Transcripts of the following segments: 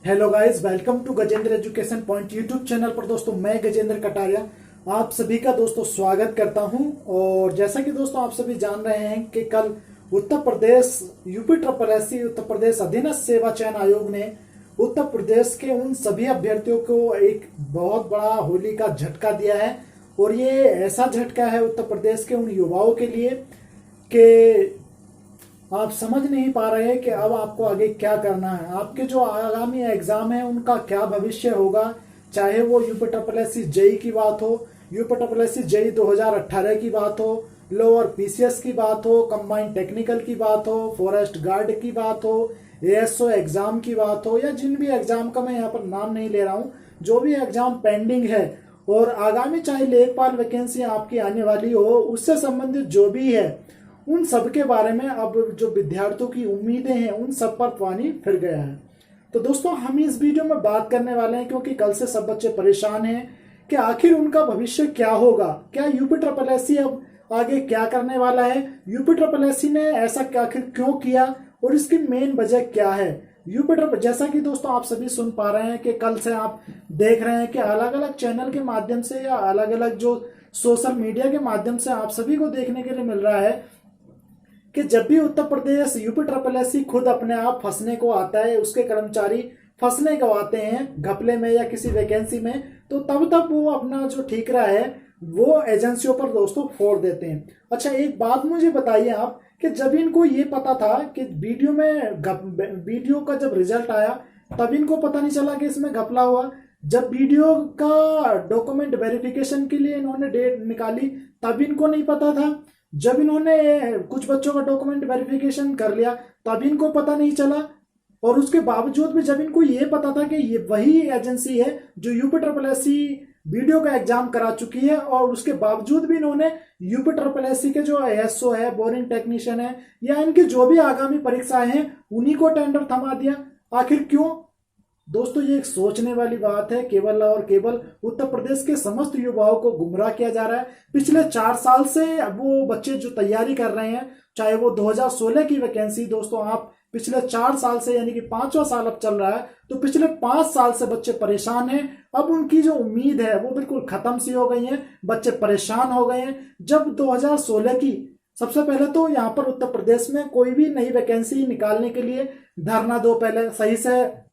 Hello guys, welcome to Gajendra education point YouTube channel पर। दोस्तों मैं गजेंद्र कटारिया आप सभी का दोस्तों स्वागत करता हूं। और जैसा कि दोस्तों आप सभी जान रहे हैं कि कल उत्तर प्रदेश यूपी उत्तर प्रदेश अधीनस्थ सेवा चयन आयोग ने उत्तर प्रदेश के उन सभी अभ्यर्थियों को एक बहुत बड़ा होली का झटका दिया है। और ये ऐसा झटका है उत्तर प्रदेश के उन युवाओं के लिए कि आप समझ नहीं पा रहे हैं कि अब आपको आगे क्या करना है। आपके जो आगामी एग्जाम है उनका क्या भविष्य होगा, चाहे वो यूपीएससी जेई की बात हो, यूपीएससी जेई 2018 की बात हो, लोअर पीसीएस की बात हो, कंबाइंड टेक्निकल की बात हो, फॉरेस्ट गार्ड की बात हो, एएसओ एग्जाम की बात हो, या जिन भी एग्जाम का मैं यहाँ पर नाम नहीं ले रहा हूँ, जो भी एग्जाम पेंडिंग है और आगामी चाहे लेखपाल वैकेंसी आपकी आने वाली हो, उससे संबंधित जो भी है उन सब के बारे में अब जो विद्यार्थियों की उम्मीदें हैं उन सब पर पानी फिर गया है। तो दोस्तों हम इस वीडियो में बात करने वाले हैं क्योंकि कल से सब बच्चे परेशान हैं कि आखिर उनका भविष्य क्या होगा, क्या यूपीएससी अब आगे क्या करने वाला है, यूपीएससी ने ऐसा आखिर क्यों किया और इसकी मेन वजह क्या है। यूपीएससी जैसा कि दोस्तों आप सभी सुन पा रहे हैं कि कल से आप देख रहे हैं कि अलग अलग चैनल के माध्यम से या अलग अलग जो सोशल मीडिया के माध्यम से आप सभी को देखने के लिए मिल रहा है कि जब भी उत्तर प्रदेश यूपीएससी खुद अपने आप फंसने को आता है, उसके कर्मचारी फंसने को आते हैं घपले में या किसी वैकेंसी में, तो तब वो अपना जो ठीकरा है वो एजेंसियों पर दोस्तों फोड़ देते हैं। अच्छा एक बात मुझे बताइए आप कि जब इनको ये पता था कि वीडियो का जब रिजल्ट आया तब इनको पता नहीं चला कि इसमें घपला हुआ। जब वीडियो का डॉक्यूमेंट वेरिफिकेशन के लिए इन्होंने डेट निकाली तब इनको नहीं पता था। जब इन्होंने कुछ बच्चों का डॉक्यूमेंट वेरिफिकेशन कर लिया तब इनको पता नहीं चला। और उसके बावजूद भी जब इनको ये पता था कि ये वही एजेंसी है जो यूपीएससी वीडियो का एग्जाम करा चुकी है, और उसके बावजूद भी इन्होंने यूपीएससी के जो एएसओ है, बोरिंग टेक्नीशियन है, या इनकी जो भी आगामी परीक्षाएं हैं उन्हीं को टेंडर थमा दिया। आखिर क्यों? दोस्तों ये एक सोचने वाली बात है। केवल और केवल उत्तर प्रदेश के समस्त युवाओं को गुमराह किया जा रहा है। पिछले 4 साल से वो बच्चे जो तैयारी कर रहे हैं, चाहे वो 2016 की वैकेंसी, दोस्तों आप पिछले 4 साल से यानी कि 5वां साल अब चल रहा है, तो पिछले 5 साल से बच्चे परेशान हैं। अब उनकी जो उम्मीद है वो बिल्कुल खत्म सी हो गई है, बच्चे परेशान हो गए हैं। जब 2016 की सबसे पहले तो यहाँ पर उत्तर प्रदेश में कोई भी नई वैकेंसी निकालने के लिए धरना दो, पहले सही से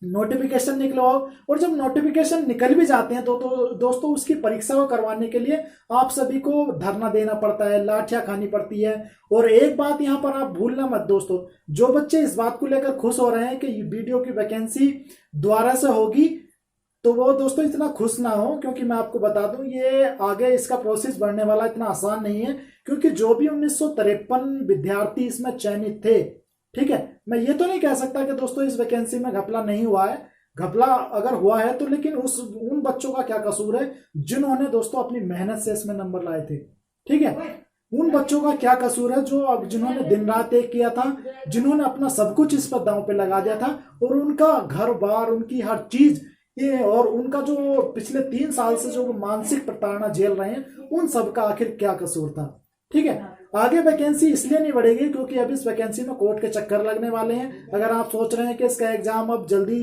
नोटिफिकेशन निकलवाओ, और जब नोटिफिकेशन निकल भी जाते हैं तो दोस्तों उसकी परीक्षा को करवाने के लिए आप सभी को धरना देना पड़ता है, लाठियां खानी पड़ती है। और एक बात यहाँ पर आप भूलना मत दोस्तों, जो बच्चे इस बात को लेकर खुश हो रहे हैं कि वीडियो की वैकेंसी दोबारा से होगी, तो वो दोस्तों इतना खुश ना हो, क्योंकि मैं आपको बता दूं ये आगे इसका प्रोसेस बढ़ने वाला इतना आसान नहीं है। क्योंकि जो भी 1953 विद्यार्थी इसमें चयनित थे, ठीक है, मैं ये तो नहीं कह सकता कि दोस्तों इस वैकेंसी में घपला नहीं हुआ है। घपला अगर हुआ है तो लेकिन उन बच्चों का क्या कसूर है जिन्होंने दोस्तों अपनी मेहनत से इसमें नंबर लाए थे, ठीक है। उन बच्चों का क्या कसूर है जो अब जिन्होंने दिन रात एक किया था, जिन्होंने अपना सब कुछ इस पर दांव पे लगा दिया था, और उनका घर बार, उनकी हर चीज ये, और उनका जो पिछले 3 साल से जो मानसिक प्रताड़ना झेल रहे हैं, उन सब का आखिर क्या कसूर था, ठीक है। आगे वैकेंसी इसलिए नहीं बढ़ेगी क्योंकि अब इस वैकेंसी में कोर्ट के चक्कर लगने वाले हैं। अगर आप सोच रहे हैं कि इसका एग्जाम अब जल्दी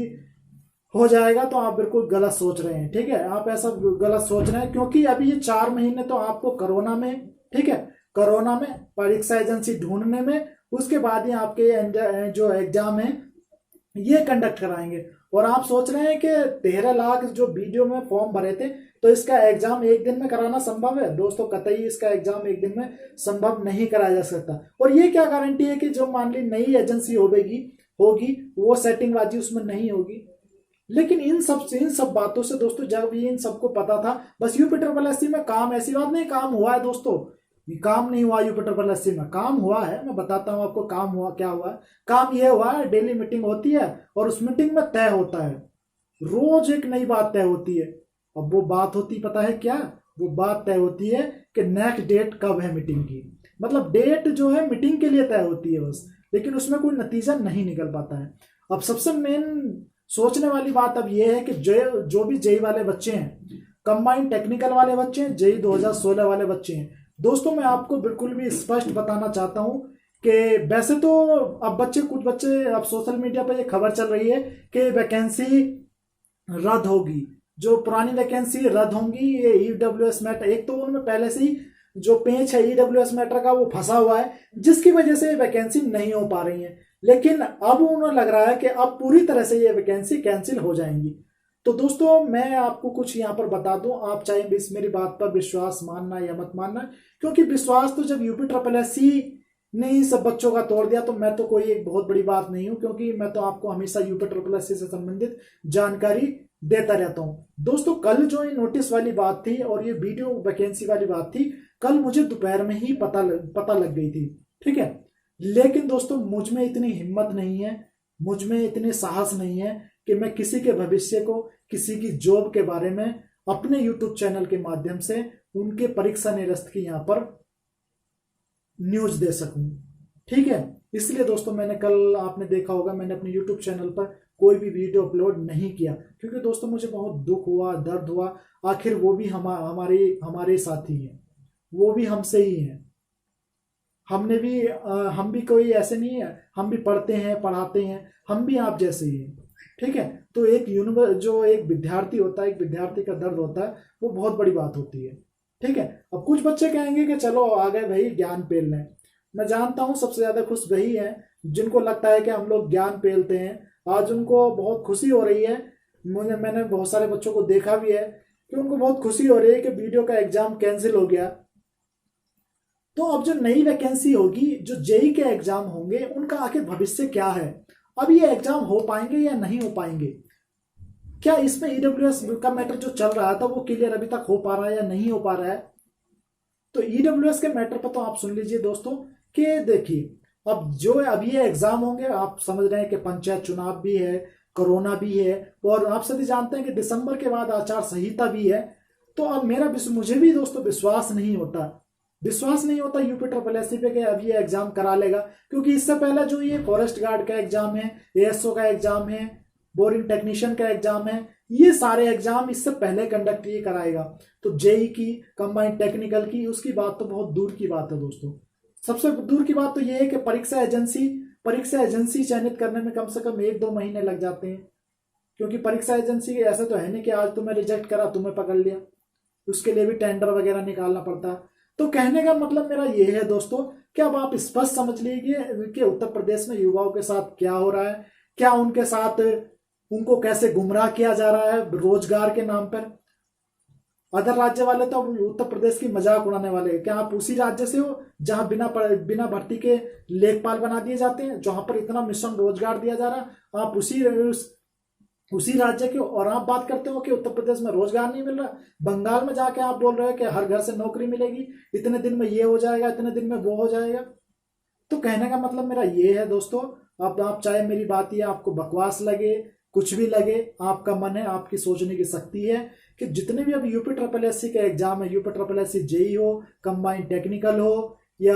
हो जाएगा तो आप बिल्कुल गलत सोच रहे हैं, ठीक है। आप ऐसा गलत सोच रहे हैं क्योंकि अभी ये 4 महीने तो आपको कोरोना में, ठीक है, कोरोना में परीक्षा एजेंसी ढूंढने में, उसके बाद ही आपके जो एग्जाम है ये कंडक्ट कराएंगे। और आप सोच रहे हैं कि 13 लाख जो वीडियो में फॉर्म भरे थे तो इसका एग्जाम एक दिन में कराना संभव है? दोस्तों कतई इसका एग्जाम एक दिन में संभव नहीं कराया जा सकता। और ये क्या गारंटी है कि जो मान ली नई एजेंसी होगी वो सेटिंगबाजी उसमें नहीं होगी। लेकिन इन सब बातों से दोस्तों जब ये इन सबको पता था, बस यूपीएससी में काम, ऐसी बात नहीं काम हुआ है दोस्तों, काम नहीं हुआ यूपीएससी में, काम हुआ है। मैं बताता हूँ आपको काम हुआ क्या हुआ है। काम ये हुआ है, डेली मीटिंग होती है और उस मीटिंग में तय होता है, रोज एक नई बात तय होती है। अब वो बात होती पता है क्या? वो बात तय होती है कि नेक्स्ट डेट कब है मीटिंग की, मतलब डेट जो है मीटिंग के लिए तय होती है बस, लेकिन उसमें कोई नतीजा नहीं निकल पाता है। अब सबसे मेन सोचने वाली बात अब ये है कि जो भी जेई वाले बच्चे हैं, कंबाइंड टेक्निकल वाले बच्चे हैं, जेई 2016 वाले बच्चे हैं, दोस्तों मैं आपको बिल्कुल भी स्पष्ट बताना चाहता हूं कि वैसे तो अब कुछ बच्चे अब सोशल मीडिया पर ये खबर चल रही है कि वैकेंसी रद्द होगी, जो पुरानी वैकेंसी रद्द होंगी। ये ईडब्ल्यूएस मैटर, एक तो उनमें पहले से ही जो पेच है ईडब्ल्यूएस मैटर का वो फंसा हुआ है, जिसकी वजह से वैकेंसी नहीं हो पा रही है। लेकिन अब उन्हें लग रहा है कि अब पूरी तरह से ये वैकेंसी कैंसिल हो जाएंगी। तो दोस्तों मैं आपको कुछ यहाँ पर बता दूं, आप चाहे इस मेरी बात पर विश्वास मानना या मत मानना, क्योंकि विश्वास तो जब यूपी ट्रिपल एससी ने इन सब बच्चों का तोड़ दिया तो मैं तो कोई एक बहुत बड़ी बात नहीं हूं, क्योंकि मैं तो आपको हमेशा यूपी ट्रिपल एससी से संबंधित जानकारी देता रहता हूं। दोस्तों कल जो ये नोटिस वाली बात थी और ये वीडियो वैकेंसी वाली बात थी, कल मुझे दोपहर में ही पता लग गई थी, ठीक है। लेकिन दोस्तों मुझ में इतनी हिम्मत नहीं है, मुझ में इतने साहस नहीं है कि मैं किसी के भविष्य को, किसी की जॉब के बारे में अपने यूट्यूब चैनल के माध्यम से उनके परीक्षा निरस्त की यहाँ पर न्यूज दे सकूं, ठीक है। इसलिए दोस्तों मैंने कल, आपने देखा होगा, मैंने अपने यूट्यूब चैनल पर कोई भी वीडियो अपलोड नहीं किया, क्योंकि दोस्तों मुझे बहुत दुख हुआ, दर्द हुआ। आखिर वो भी हमारे साथी हैं, वो भी हमसे ही हैं। हम भी कोई ऐसे नहीं है, हम भी पढ़ते हैं, पढ़ाते हैं, हम भी आप जैसे ही हैं, ठीक है। तो जो एक विद्यार्थी होता है, एक विद्यार्थी का दर्द होता है, वो बहुत बड़ी बात होती है, ठीक है। अब कुछ बच्चे कहेंगे कि चलो आ गए भाई ज्ञान पेल लें। मैं जानता हूं सबसे ज्यादा खुश वही है जिनको लगता है कि हम लोग ज्ञान पेलते हैं। आज उनको बहुत खुशी हो रही है, मैंने बहुत सारे बच्चों को देखा भी है कि उनको बहुत खुशी हो रही है कि वीडियो का एग्जाम कैंसिल हो गया। तो अब जो नई वैकेंसी होगी, जो जेई के एग्जाम होंगे, उनका आखिर भविष्य क्या है? अब ये एग्जाम हो पाएंगे या नहीं हो पाएंगे? क्या इसमें ईडब्ल्यूएस का मैटर जो चल रहा था वो क्लियर अभी तक हो पा रहा है या नहीं हो पा रहा है? तो ईडब्ल्यूएस के मैटर पर तो आप सुन लीजिए दोस्तों कि देखिए, अब जो अभी ये एग्जाम होंगे, आप समझ रहे हैं कि पंचायत चुनाव भी है, कोरोना भी है, और आप सभी जानते हैं कि दिसंबर के बाद आचार संहिता भी है। तो अब मुझे भी दोस्तों विश्वास नहीं होता यूपी ट्रिपल एससी पे कि अब ये एग्जाम करा लेगा, क्योंकि इससे पहले जो ये फॉरेस्ट गार्ड का एग्जाम है, एएसओ का एग्जाम है, बोरिंग टेक्नीशियन का एग्जाम है, ये सारे एग्जाम इससे पहले कंडक्ट ये कराएगा। तो जेई की, कंबाइंड टेक्निकल की, उसकी बात तो बहुत दूर की बात है दोस्तों। सबसे दूर की बात तो ये है कि परीक्षा एजेंसी चयनित करने में कम से कम 1-2 महीने लग जाते हैं, क्योंकि परीक्षा एजेंसी ऐसा तो है नहीं कि आज तुम्हें रिजेक्ट करा, तुम्हें पकड़ लिया, उसके लिए भी टेंडर वगैरह निकालना पड़ता है। तो कहने का मतलब मेरा ये है दोस्तों कि अब आप स्पष्ट समझ लीजिए कि उत्तर प्रदेश में युवाओं के साथ क्या हो रहा है, क्या उनके साथ, उनको कैसे गुमराह किया जा रहा है रोजगार के नाम पर। अदर राज्य वाले तो उत्तर प्रदेश की मजाक उड़ाने वाले हैं। क्या आप उसी राज्य से हो जहां बिना भर्ती के लेखपाल बना दिए जाते हैं, जहां पर इतना मिशन रोजगार दिया जा रहा है? आप उसी राज्य के, और आप बात करते हो कि उत्तर प्रदेश में रोजगार नहीं मिल रहा। बंगाल में जाके आप बोल रहे हो कि हर घर से नौकरी मिलेगी, इतने दिन में ये हो जाएगा, इतने दिन में वो हो जाएगा। तो कहने का मतलब मेरा ये है दोस्तों, अब आप चाहे मेरी बात ये आपको बकवास लगे, कुछ भी लगे, आपका मन है, आपकी सोचने की शक्ति है कि जितने भी अब यूपी ट्रिपल एससी का एग्जाम है, यूपी ट्रिपल एससी जेई हो, कंबाइंड टेक्निकल हो या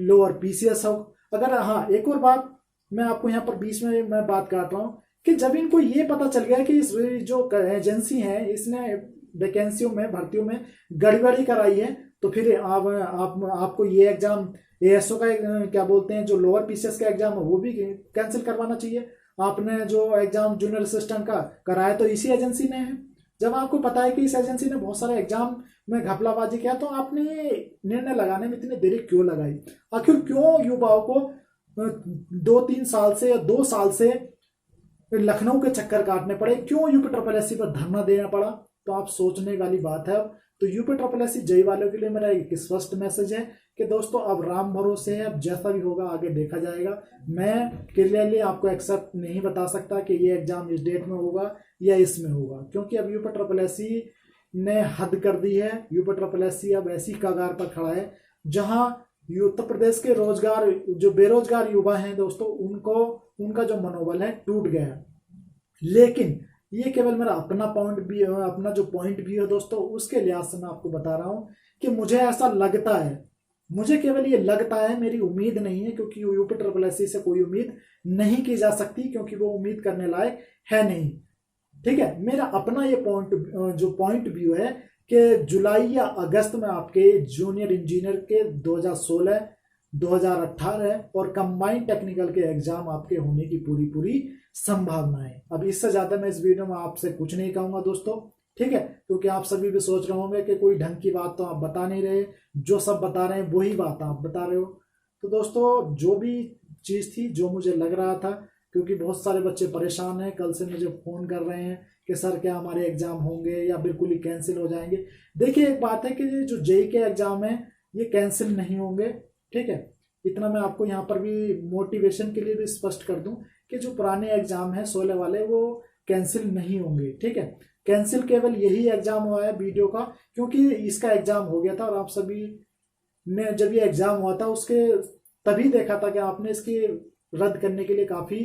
लोअर पीसीएस हो, अगर, हाँ एक और बात मैं आपको यहाँ पर बीच में मैं बात काट रहा हूँ कि जब इनको ये पता चल गया कि इस जो एजेंसी है इसने वैकेंसियों में, भर्तियों में गड़बड़ी कराई है, तो फिर आपको ये एग्जाम एएसओ का क्या बोलते हैं, जो लोअर पीसीएस का एग्जाम है, वो भी कैंसिल करवाना चाहिए। आपने जो एग्जाम जूनियर असिस्टेंट का कराया तो इसी एजेंसी ने है। जब आपको पता है कि इस एजेंसी ने बहुत सारे एग्जाम में घपलाबाजी किया, तो आपने निर्णय लगाने में इतनी देरी क्यों लगाई? आखिर क्यों युवाओं को 2-3 साल से या 2 साल से लखनऊ के चक्कर काटने पड़े? क्यों यूपी ट्रिपल एससी पर धरना देना पड़ा? तो आप सोचने वाली बात है। अब तो यूपी ट्रिपल एससी जेई वालों के लिए मेरा एक स्पष्ट मैसेज है कि दोस्तों अब राम भरोसे है, अब जैसा भी होगा आगे देखा जाएगा। मैं क्लियरली आपको एक्सेप्ट नहीं बता सकता कि ये एग्जाम इस डेट में होगा या इसमें होगा, क्योंकि अब यूपी ट्रिपल एससी ने हद कर दी है। यूपी ट्रिपल एससी अब ऐसी कगार पर खड़ा है जहां उत्तर प्रदेश के जो बेरोजगार युवा हैं दोस्तों, उनका जो मनोबल है टूट गया। लेकिन ये केवल मेरा अपना जो पॉइंट भी है दोस्तों, उसके लिहाज से मैं आपको बता रहा हूं कि मुझे ऐसा लगता है, मुझे केवल ये लगता है, मेरी उम्मीद नहीं है, क्योंकि यूपी ट्रिपल एससी से कोई उम्मीद नहीं की जा सकती, क्योंकि वो उम्मीद करने लायक है नहीं, ठीक है। मेरा अपना ये पॉइंट व्यू है कि जुलाई या अगस्त में आपके जूनियर इंजीनियर के 2016 2018 और कंबाइंड टेक्निकल के एग्जाम आपके होने की पूरी पूरी संभावना है। अब इससे ज्यादा मैं इस वीडियो में आपसे कुछ नहीं कहूंगा दोस्तों, ठीक है, क्योंकि आप सभी भी सोच रहे होंगे कि कोई ढंग की बात तो आप बता नहीं रहे, जो सब बता रहे हैं वही बात आप बता रहे हो। तो दोस्तों जो भी चीज थी, जो मुझे लग रहा था, क्योंकि बहुत सारे बच्चे परेशान हैं, कल से मुझे फोन कर रहे हैं कि सर क्या हमारे एग्जाम होंगे या बिल्कुल ही कैंसिल हो जाएंगे। देखिए एक बात है कि जो जेई के एग्जाम है ये कैंसिल नहीं होंगे, ठीक है, इतना मैं आपको यहाँ पर भी मोटिवेशन के लिए भी स्पष्ट कर दूं कि जो पुराने एग्जाम है 16 वाले वो कैंसिल नहीं होंगे, ठीक है। कैंसिल केवल यही एग्जाम हुआ है वीडियो का, क्योंकि इसका एग्जाम हो गया था और आप सभी ने जब ये एग्जाम हुआ था उसके तभी देखा था कि आपने इसकी रद्द करने के लिए काफी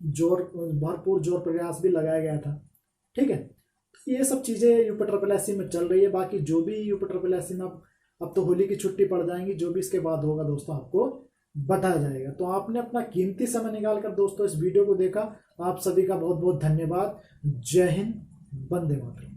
भरपूर जोर प्रयास भी लगाया गया था, ठीक है। तो ये सब चीजें यूपी ट्रिपल एससी में चल रही है। बाकी जो भी यूपी ट्रिपल एससी में अब तो होली की छुट्टी पड़ जाएंगी, जो भी इसके बाद होगा दोस्तों आपको बताया जाएगा। तो आपने अपना कीमती समय निकाल कर दोस्तों इस वीडियो को देखा, आप सभी का बहुत बहुत धन्यवाद। जय हिंद, वंदे मातरम।